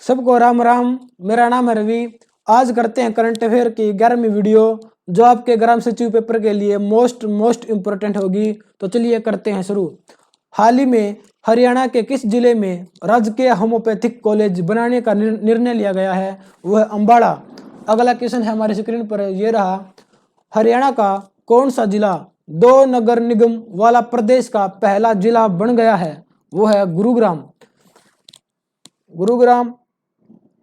सबको राम राम। मेरा नाम है रवि। आज करते हैं करंट अफेयर की 11वीं वीडियो, जो आपके ग्राम सचिव पेपर के लिए मोस्ट इम्पोर्टेंट होगी। तो चलिए करते हैं शुरू। हाल ही में हरियाणा के किस जिले में राजकीय होम्योपैथिक कॉलेज बनाने का निर्णय लिया गया है? वह अम्बाड़ा। अगला क्वेश्चन है हमारे स्क्रीन पर, ये रहा। हरियाणा का कौन सा जिला 2 नगर निगम वाला प्रदेश का पहला जिला बन गया है? वो है गुरुग्राम। गुरुग्राम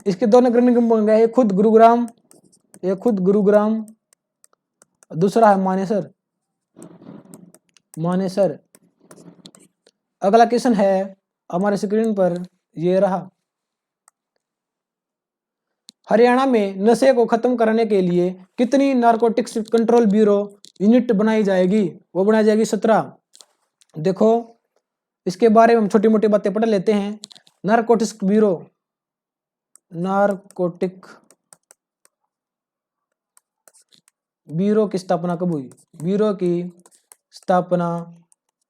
इसके 2 नगर निगम बन गए, एक खुद गुरुग्राम, दूसरा है मानेसर। अगला क्वेश्चन है हमारे स्क्रीन पर, ये रहा। हरियाणा में नशे को खत्म करने के लिए कितनी नारकोटिक्स कंट्रोल ब्यूरो यूनिट बनाई जाएगी? वो बनाई जाएगी 17। देखो, इसके बारे में हम छोटी मोटी बातें पढ़ लेते हैं। नारकोटिक्स ब्यूरो की स्थापना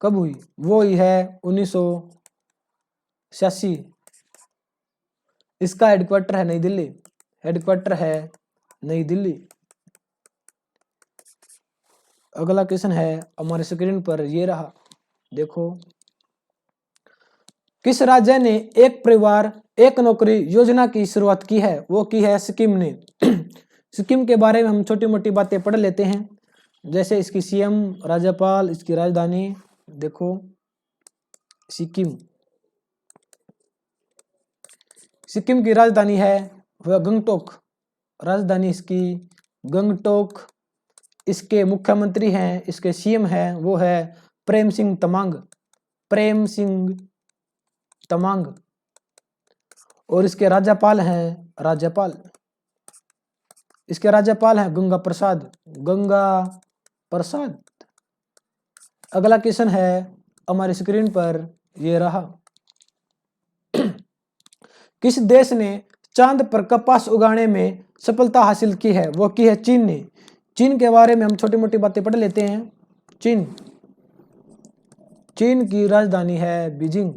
कब हुई? वो ही है 1986। इसका हेडक्वार्टर है नई दिल्ली। अगला क्वेश्चन है हमारे स्क्रीन पर, ये रहा। देखो, किस राज्य ने एक परिवार एक नौकरी योजना की शुरुआत की है? वो की है सिक्किम ने। सिक्किम के बारे में हम छोटी मोटी बातें पढ़ लेते हैं, जैसे इसकी सीएम, राज्यपाल, इसकी राजधानी। देखो, सिक्किम की राजधानी है वह गंगटोक। इसके मुख्यमंत्री हैं, इसके सीएम हैं, वो है प्रेम सिंह तमांग। और इसके राज्यपाल हैं गंगा प्रसाद। अगला क्वेश्चन है हमारी स्क्रीन पर, ये रहा। किस देश ने चांद पर कपास उगाने में सफलता हासिल की है? वो की है चीन ने। चीन के बारे में हम छोटी मोटी बातें पढ़ लेते हैं। चीन की राजधानी है बीजिंग।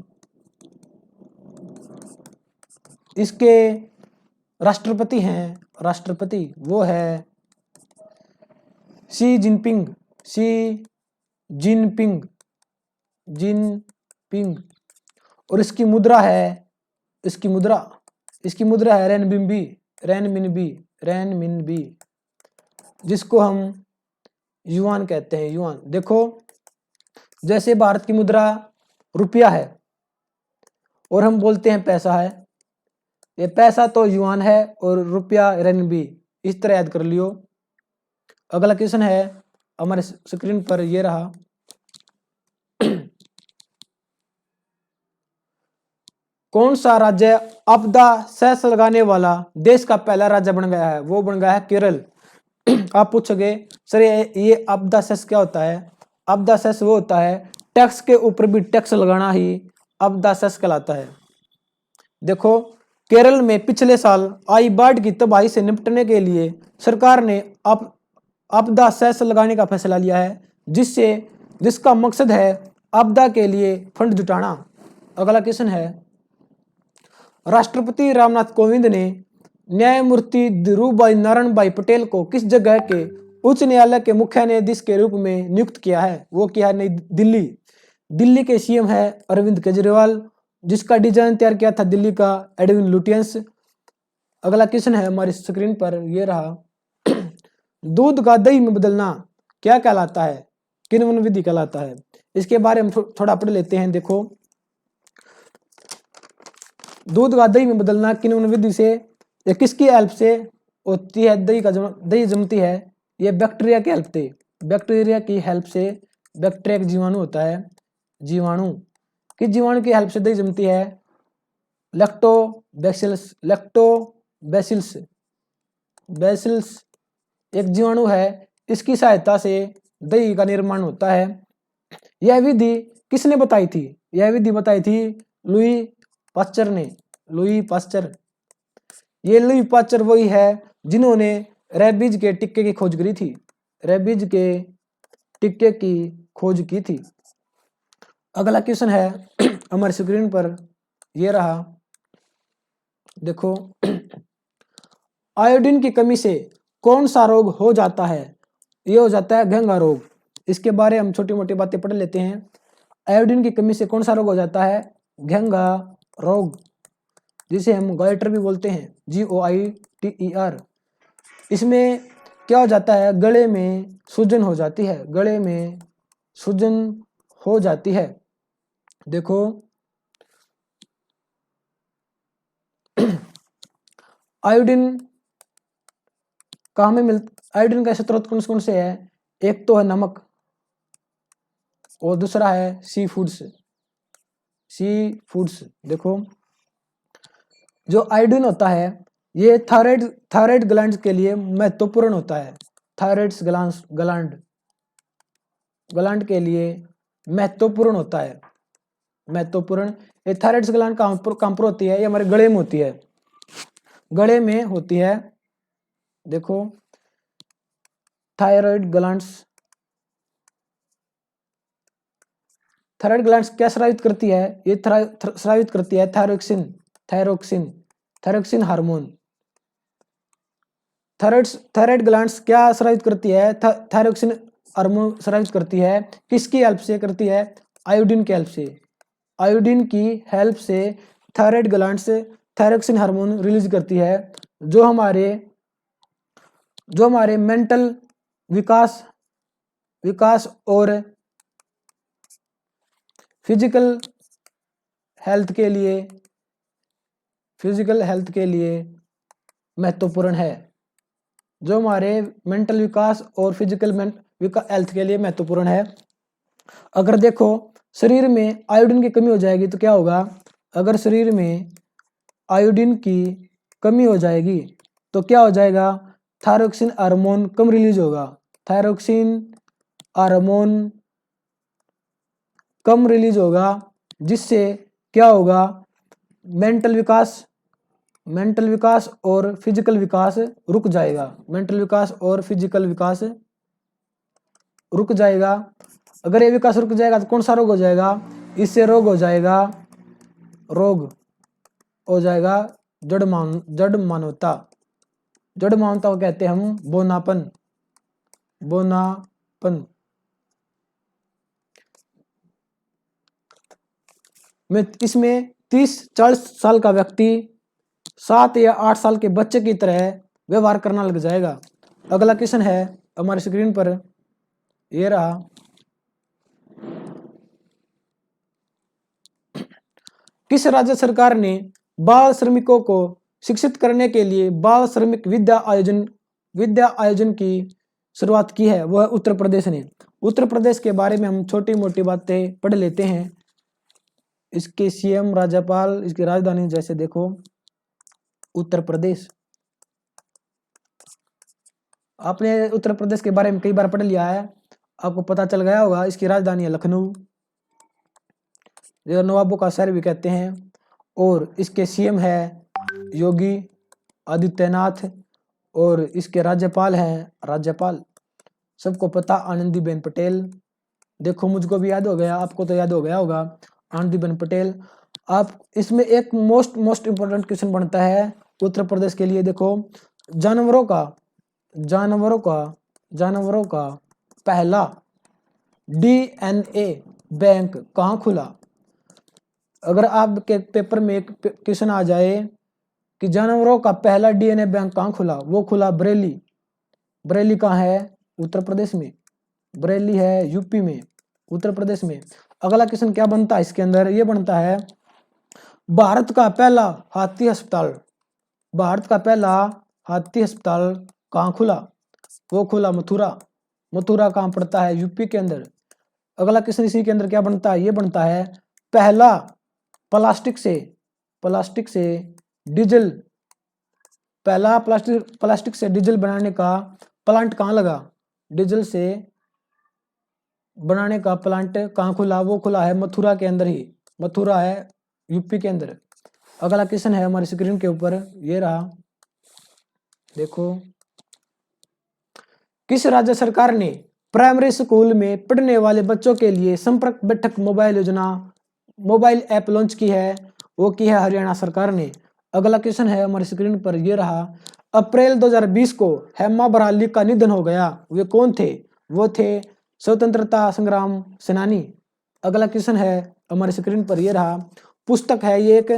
इसके राष्ट्रपति वो है शी जिनपिंग। और इसकी मुद्रा है रेनमिनबी, जिसको हम युआन कहते हैं। देखो, जैसे भारत की मुद्रा रुपया है और हम बोलते हैं पैसा है, ये पैसा तो युआन है और रुपया रेनबी, इस तरह याद कर लियो। अगला क्वेश्चन है हमारे स्क्रीन पर, ये रहा। कौन सा राज्य आपदा सेस लगाने वाला देश का पहला राज्य बन गया है? वो बन गया है केरल। आप पूछोगे सर ये आपदा सेस क्या होता है? आपदा सेस वो होता है, टैक्स के ऊपर भी टैक्स लगाना ही आपदा सेस कहलाता है। देखो, केरल में पिछले साल आई बाढ़ की तबाही से निपटने के लिए सरकार ने आपदा सेस लगाने का फैसला लिया है, जिसका मकसद है आपदा के लिए फंड जुटाना। अगला क्वेश्चन है, राष्ट्रपति रामनाथ कोविंद ने न्यायमूर्ति ध्रुवभाई नारायण भाई पटेल को किस जगह के उच्च न्यायालय के मुख्य न्यायाधीश के रूप में नियुक्त किया है? वो किया है नई दिल्ली के सीएम है अरविंद केजरीवाल, जिसका डिजाइन तैयार किया था दिल्ली का एडविन लुटियंस। अगला क्वेश्चन है हमारी स्क्रीन पर, ये रहा। दूध का दही में बदलना क्या कहलाता है? किण्वन विधि कहलाता है। इसके बारे में थोड़ा पढ़ लेते हैं। देखो, दूध का दही में बदलना किण्वन विधि से, ये किसकी हेल्प से होती है? दही जमती है ये बैक्टीरिया की हेल्प से। बैक्टीरिया का जीवाणु होता है, किस जीवाणु की हेल्प से दही जमती है? लैक्टोबैसिलस एक जीवाणु है, इसकी सहायता से दही का निर्माण होता है। यह विधि किसने बताई थी? यह विधि बताई थी लुई पास्चर ने। लुई पास्चर वही है जिन्होंने रेबीज के टीके की खोज की थी। अगला क्वेश्चन है हमारे स्क्रीन पर, ये रहा। देखो आयोडीन की कमी से कौन सा रोग हो जाता है? ये हो जाता है घेंघा रोग। इसके बारे हम छोटी मोटी बातें पढ़ लेते हैं। आयोडीन की कमी से कौन सा रोग हो जाता है? घेंघा रोग, जिसे हम गॉइटर भी बोलते हैं, GOITER। इसमें क्या हो जाता है? गले में सूजन हो जाती है, गले में सूजन हो जाती है। देखो आयोडीन कहाँ में आयोडीन का स्रोत कौन कौन से है? एक तो है नमक और दूसरा है सी फूड्स। देखो जो आयोडीन होता है ये थायराइड ग्लैंड के लिए महत्वपूर्ण होता है। थायराइड ग्लैंड के लिए महत्वपूर्ण होता है। महत्वपूर्ण ये थायराइड ग्लैंड कहाँ पर होती है? ये हमारे गले में होती है, गले में होती है। देखो थायराइड ग्लैंड्स क्या स्रावित करती है? ये स्रावित करती है थायरोक्सिन हार्मोन। थायराइड ग्लैंड्स क्या स्रावित करती है? थायरोक्सिन हार्मोन स्रावित करती है। किसकी हेल्प से करती है? आयोडीन की हेल्प से। आयोडीन की हेल्प से thyroid glands thyroxine hormone release करती है, जो हमारे मेंटल विकास और फिजिकल हेल्थ के लिए महत्वपूर्ण है। जो हमारे मेंटल विकास और फिजिकल हेल्थ के लिए महत्वपूर्ण है। अगर देखो शरीर में आयोडीन की कमी हो जाएगी तो क्या होगा? अगर शरीर में आयोडीन की कमी हो जाएगी तो क्या हो जाएगा? थायरोक्सिन हार्मोन कम रिलीज होगा। थायरोक्सिन हार्मोन कम रिलीज होगा, जिससे क्या होगा? मेंटल विकास और फिजिकल विकास रुक जाएगा। मेंटल विकास और फिजिकल विकास रुक जाएगा। अगर ये विकास रुक जाएगा तो कौन सा रोग हो जाएगा? इससे रोग हो जाएगा जड़ मानवता। जड़ मानवता को कहते हैं हम बोनापन। में इसमें 30-40 साल का व्यक्ति 7 या 8 साल के बच्चे की तरह व्यवहार करना लग जाएगा। अगला क्वेश्चन है हमारी स्क्रीन पर, ये रहा। किस राज्य सरकार ने बाल श्रमिकों को शिक्षित करने के लिए बाल श्रमिक विद्या आयोजन की शुरुआत की है? वह उत्तर प्रदेश ने। उत्तर प्रदेश के बारे में हम छोटी मोटी बातें पढ़ लेते हैं। इसके सीएम, राज्यपाल, इसकी राजधानी, जैसे देखो उत्तर प्रदेश। आपने उत्तर प्रदेश के बारे में कई बार पढ़ लिया है, आपको पता चल गया होगा। इसकी राजधानी है लखनऊ, जो नवाबों का शहर भी कहते हैं। और इसके सीएम है योगी आदित्यनाथ और इसके राज्यपाल सबको पता आनंदीबेन पटेल। देखो मुझको भी याद हो गया, आपको तो याद हो गया होगा, आनंदीबेन पटेल। आप इसमें एक मोस्ट इंपोर्टेंट क्वेश्चन बनता है उत्तर प्रदेश के लिए। देखो जानवरों का पहला DNA बैंक कहाँ खुला? अगर आपके पेपर में एक क्वेश्चन आ जाए कि जानवरों का पहला DNA बैंक कहाँ खुला, वो खुला बरेली कहाँ है? उत्तर प्रदेश में। बरेली है यूपी में, उत्तर प्रदेश में। अगला क्वेश्चन क्या बनता है इसके अंदर? ये बनता है भारत का पहला हाथी अस्पताल कहाँ खुला? वो खुला मथुरा कहाँ पड़ता है? यूपी के अंदर। अगला क्वेश्चन इसी के अंदर क्या बनता है? ये बनता है पहला प्लास्टिक से डीजल बनाने का प्लांट कहाँ लगा? डीजल से बनाने का प्लांट कहाँ खुला? वो खुला है मथुरा के अंदर ही। मथुरा है यूपी के अंदर। अगला क्वेश्चन है हमारी स्क्रीन के ऊपर, ये रहा। देखो किस राज्य सरकार ने प्राइमरी स्कूल में पढ़ने वाले बच्चों के लिए संपर्क बैठक मोबाइल ऐप लॉन्च की है? वो की है हरियाणा सरकार ने। अगला क्वेश्चन है हमारी स्क्रीन पर ये रहा, अप्रैल 2020 को हेमा बराली का निधन हो गया, वे कौन थे? वो थे स्वतंत्रता संग्राम सेनानी। अगला क्वेश्चन है हमारी स्क्रीन पर ये रहा, पुस्तक है ये एक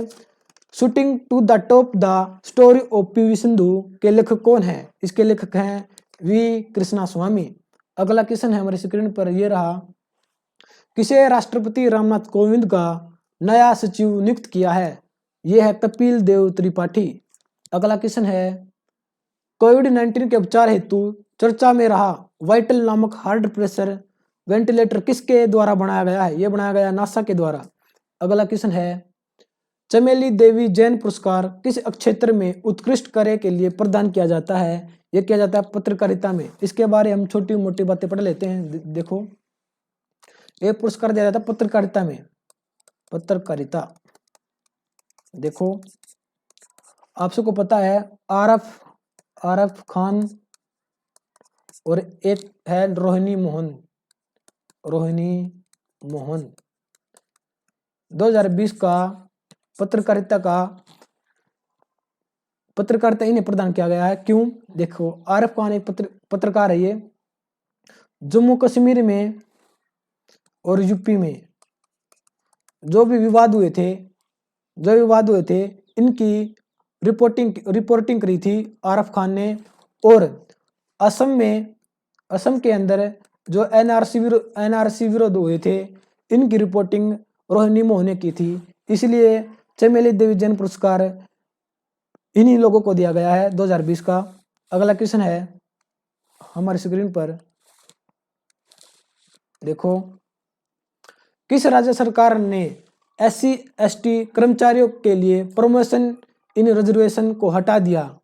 shooting to the top the story of PV Sindhu के लेखक कौन है? इसके लेखक हैं वी कृष्णा स्वामी। अगला क्वेश्चन है हमारी स्क्रीन पर ये रहा, किसे राष्ट्रपति रामनाथ कोविंद का नया सचिव नियुक्त किया है? यह है कपिल देव त्रिपाठी। अगला क्वेश्चन है, कोविड-19 के उपचार हेतु चर्चा में रहा वाइटल नामक हार्ट प्रेशर वेंटिलेटर किसके द्वारा बनाया गया है? यह बनाया गया नासा के द्वारा। अगला क्वेश्चन है, चमेली देवी जैन पुरस्कार किस क्षेत्र में उत्कृष्ट कार्य के लिए प्रदान किया जाता है? यह किया जाता है पत्रकारिता में। इसके बारे हम छोटी मोटी बातें पढ़ लेते हैं। देखो, ये पुरस्कार दिया जाता है पत्रकारिता में, पत्रकारिता। देखो, आप सबको पता है आरफ खान और एक है रोहिणी मोहन। 2020 का पत्रकारिता इन्हें प्रदान किया गया है। क्यों? देखो, आरफ खान एक पत्रकार है। ये जम्मू कश्मीर में और यूपी में जो भी विवाद हुए थे इनकी रिपोर्टिंग करी थी आरफ खान ने। और असम के अंदर जो एनआरसी विरोध हुए थे इनकी रिपोर्टिंग रोहिणी मोहन ने की थी। इसलिए चमेली देवी जैन पुरस्कार इन्हीं लोगों को दिया गया है 2020 का। अगला क्वेश्चन है हमारी स्क्रीन पर, देखो, किस राज्य सरकार ने SC/ST कर्मचारियों के लिए प्रमोशन इन रिजर्वेशन को हटा दिया?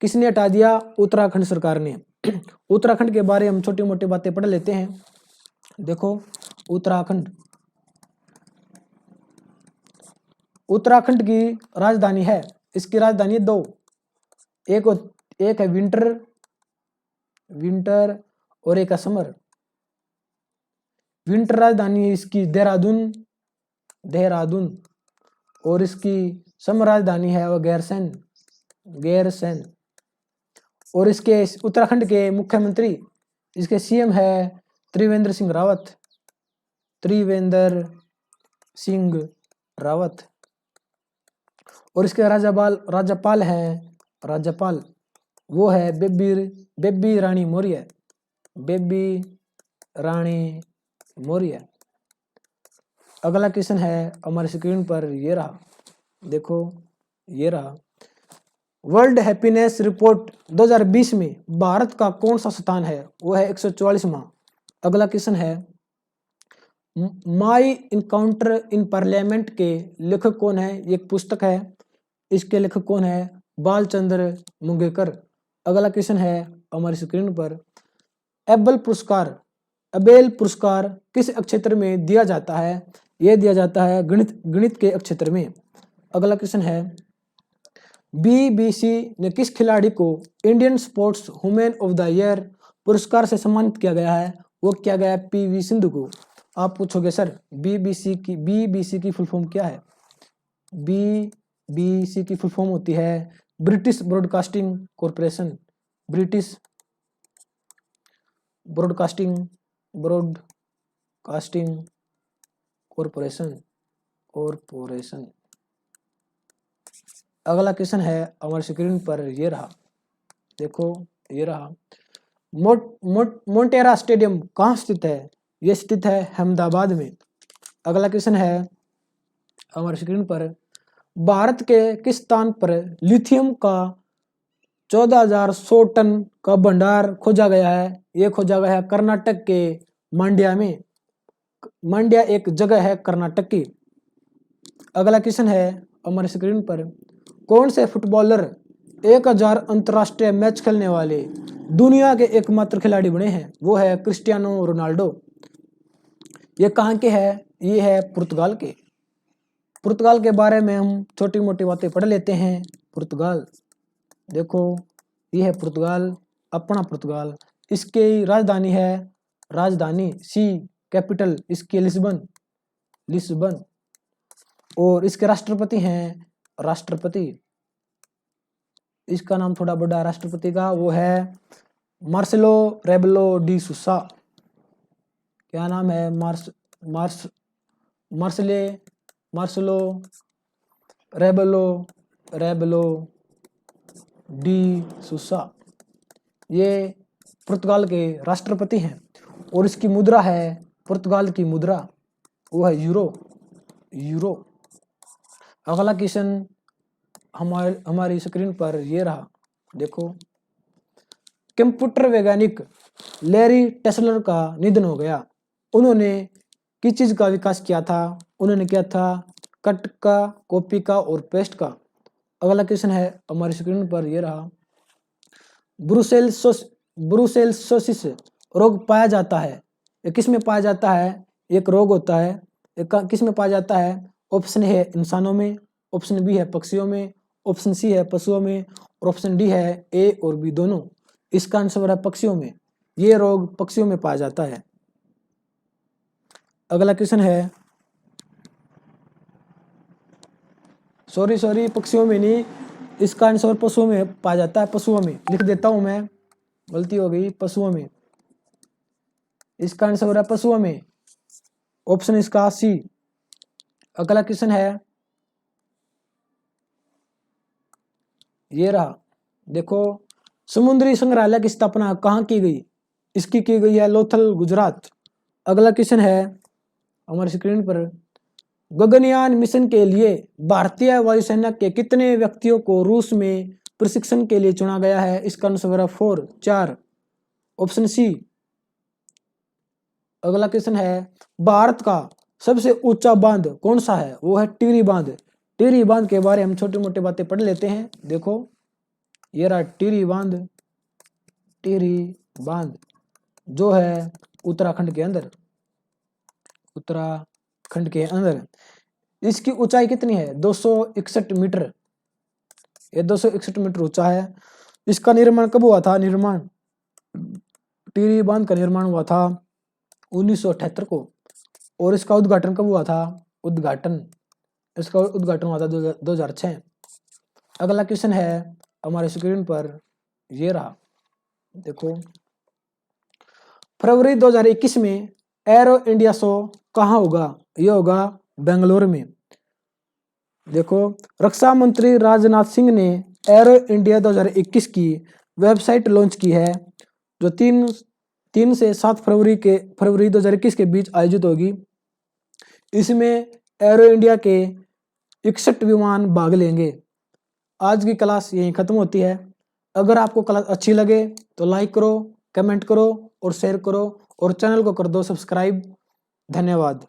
किसने हटा दिया? उत्तराखंड सरकार ने। उत्तराखंड के बारे में हम छोटी मोटी बातें पढ़ लेते हैं। देखो, उत्तराखंड की राजधानी है, इसकी राजधानी है 2, एक है विंटर और एक है समर। विंटर राजधानी इसकी देहरादून और इसकी समर राजधानी है वो गैरसैंण। और इसके उत्तराखंड के मुख्यमंत्री, इसके CM है त्रिवेंद्र सिंह रावत। और इसके राज्यपाल वो है बेबी रानी मौर्य। अगला क्वेश्चन है हमारी स्क्रीन पर ये रहा, देखो, ये रहा, वर्ल्ड हैप्पीनेस रिपोर्ट 2020 में भारत का कौन सा स्थान है? वो है 144वां। अगला क्वेश्चन है, माई इनकाउंटर इन पार्लियामेंट के लेखक कौन है? ये एक पुस्तक है, इसके लेखक कौन है? बालचंद्र मुंगेकर। अगला क्वेश्चन है हमारी स्क्रीन पर, एबेल पुरस्कार किस क्षेत्र में दिया जाता है? यह दिया जाता है गणित के क्षेत्र में। अगला क्वेश्चन है, BBC ने किस खिलाड़ी को Indian sports women of the year पुरस्कार से सम्मानित किया गया है? वो किया गया है PV सिंधु को। आप पूछोगे सर BBC की फुल फॉर्म क्या है? BBC की फुल फॉर्म होती है ब्रिटिश ब्रॉडकास्टिंग कॉरपोरेशन। अगला क्वेश्चन है हमारी स्क्रीन पर ये रहा, देखो, ये रहा, मोटेरा स्टेडियम कहाँ स्थित है? ये स्थित है अहमदाबाद में। अगला क्वेश्चन है हमारी स्क्रीन पर, भारत के किस स्थान पर लिथियम का 14,100 टन का भंडार खोजा गया है? ये खोजा गया है कर्नाटक के मांड्या में। मांड्या एक जगह है कर्नाटक की। अगला क्वेश्चन है हमारी स्क्रीन पर, कौन से फुटबॉलर 1000 अंतरराष्ट्रीय मैच खेलने वाले दुनिया के एकमात्र खिलाड़ी बने हैं? वो है क्रिस्टियानो रोनाल्डो। ये कहाँ के है? ये है पुर्तगाल के। पुर्तगाल के बारे में हम छोटी मोटी बातें पढ़ लेते हैं। पुर्तगाल, देखो, ये है पुर्तगाल, अपना पुर्तगाल। इसकी राजधानी कैपिटल इसकी लिस्बन। और इसके राष्ट्रपति हैं इसका नाम थोड़ा बड़ा राष्ट्रपति का, वो है मार्सेलो रेबेलो डी सूसा। क्या नाम है? Marcelo Rebelo D सूसा। ये पुर्तगाल के राष्ट्रपति हैं और इसकी मुद्रा है, पुर्तगाल की मुद्रा वो है यूरो। अगला क्वेश्चन हमारी स्क्रीन पर ये रहा, देखो। कंप्यूटर वैज्ञानिक लैरी टेस्लर का निधन हो गया। उन्होंने किस चीज का विकास किया था? उन्होंने किया था कट का, कॉपी का और पेस्ट का। अगला क्वेश्चन है हमारी स्क्रीन पर ये रहा, ब्रुसेलोसिस रोग पाया जाता है, ये किस में पाया जाता है? एक रोग होता है, एक किस में पाया जाता है? ऑप्शन है इंसानों में, ऑप्शन बी है पक्षियों में, ऑप्शन सी है पशुओं में और ऑप्शन डी है ए और बी दोनों। इसका आंसर है पक्षियों में। ये रोग पक्षियों में पाया जाता है। अगला क्वेश्चन है, सॉरी पक्षियों में नहीं, इसका आंसर पशुओं में पाया जाता है। पशुओं में लिख देता हूं मैं, गलती हो गई, पशुओं में। इसका आंसर है पशुओं में, ऑप्शन इसका सी। अगला क्वेश्चन है ये रहा, देखो। समुद्री संग्रहालय की स्थापना कहाँ की गई? इसकी की गई है लोथल, गुजरात। अगला क्वेश्चन है हमारी स्क्रीन पर, गगनयान मिशन के लिए भारतीय वायुसेना के कितने व्यक्तियों को रूस में प्रशिक्षण के लिए चुना गया है? इसका आंसर है 4, ऑप्शन सी। अगला क्वेश्चन है, भारत का सबसे ऊंचा बांध कौन सा है? वो है टिहरी बांध। टिहरी बांध के बारे में हम छोटी मोटी बातें पढ़ लेते हैं। देखो ये रहा टिहरी बांध जो है उत्तराखंड के अंदर। इसकी ऊंचाई कितनी है? 261 मीटर। ये 261 मीटर ऊंचा है। इसका निर्माण कब हुआ था? टिहरी बांध का निर्माण हुआ था 1978 को। और इसका उद्घाटन कब हुआ था? इसका उद्घाटन हुआ था 2006। अगला क्वेश्चन है हमारे स्क्रीन पर ये रहा, देखो। फरवरी 2021 में एरो इंडिया शो कहाँ होगा? ये होगा बेंगलुरु में। देखो, रक्षा मंत्री राजनाथ सिंह ने एरो इंडिया 2021 की वेबसाइट लॉन्च की है, जो 3 से 7 फरवरी 2021 के बीच आयोजित होगी। इसमें एरो इंडिया के 61 विमान भाग लेंगे। आज की क्लास यहीं खत्म होती है। अगर आपको क्लास अच्छी लगे तो लाइक करो, कमेंट करो और शेयर करो और चैनल को कर दो सब्सक्राइब। धन्यवाद।